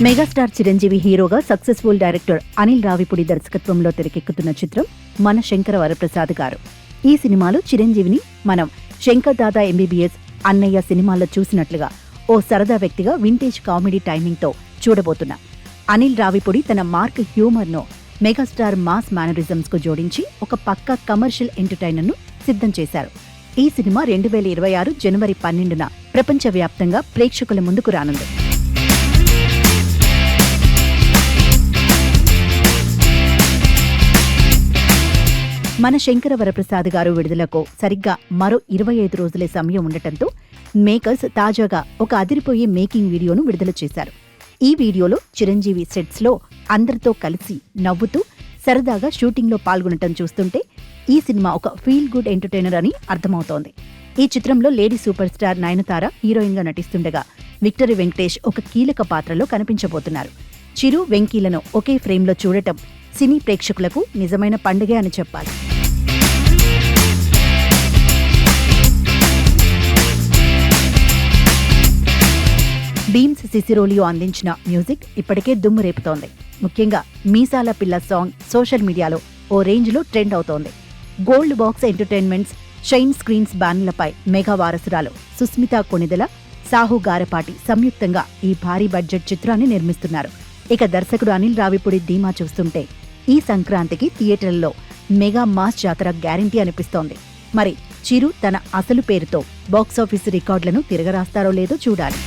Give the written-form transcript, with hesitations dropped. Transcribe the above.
Megastar Chiranjeevi హీరోగా successful director Anil Ravipudi దర్శకత్వంలో తెరకెక్కుతున్న చిత్రం మన శంకర వరప్రసాద్ గారు. ఈ సినిమాలో చిరంజీవిని మనం శంకర్ దాదా ఎంబీబీఎస్, అన్నయ్య సినిమాల్లో చూసినట్లుగా ఓ సరదా వ్యక్తిగా వింటేజ్ కామెడీ టైమింగ్తో చూడబోతున్నాం. అనిల్ రావిపూడి తన మార్క్ హ్యూమర్ను మెగాస్టార్ మాస్ మేనరిజమ్స్కు జోడించి ఒక పక్కా కమర్షియల్ ఎంటర్టైనర్ను సిద్ధం చేశారు. ఈ సినిమా 2026 జనవరి 12న ప్రపంచవ్యాప్తంగా ప్రేక్షకుల ముందుకు రానుంది. మన శంకర వరప్రసాద్ గారు విడుదలకు సరిగ్గా మరో 25 రోజులే సమయం ఉండటంతో మేకర్స్ తాజాగా ఒక అదిరిపోయే మేకింగ్ వీడియోను విడుదల చేశారు. ఈ వీడియోలో చిరంజీవి సెట్స్లో అందరితో కలిసి నవ్వుతూ సరదాగా షూటింగ్లో పాల్గొనటం చూస్తుంటే ఈ సినిమా ఒక ఫీల్ గుడ్ ఎంటర్టైనర్ అని అర్థమవుతోంది. ఈ చిత్రంలో లేడీ సూపర్ స్టార్ నయనతార హీరోయిన్గా నటిస్తుండగా విక్టరీ వెంకటేష్ ఒక కీలక పాత్రలో కనిపించబోతున్నారు. చిరు, వెంకీలను ఒకే ఫ్రేమ్లో చూడటం సినీ ప్రేక్షకులకు నిజమైన పండుగే అని చెప్పాలి. బీమ్స్ సిసిరోలియో అందించిన మ్యూజిక్ ఇప్పటికే దుమ్ము రేపుతోంది. ముఖ్యంగా మీసాల పిల్ల సాంగ్ సోషల్ మీడియాలో ఓ రేంజ్లో ట్రెండ్ అవుతోంది. Gold Box Entertainments, Shine Screens బ్యానర్లపై మెగా వారసురాలు సుస్మితా కొణిదెల, సాహు గారపాటి సంయుక్తంగా ఈ భారీ బడ్జెట్ చిత్రాన్ని నిర్మిస్తున్నారు. ఇక దర్శకుడు అనిల్ రావిపూడి ధీమా చూస్తుంటే ఈ సంక్రాంతికి థియేటర్లలో మెగా మాస్ జాతర గ్యారంటీ అనిపిస్తోంది. మరి చిరు తన అసలు పేరుతో బాక్సాఫీస్ రికార్డులను తిరగరాస్తారో లేదో చూడాలి.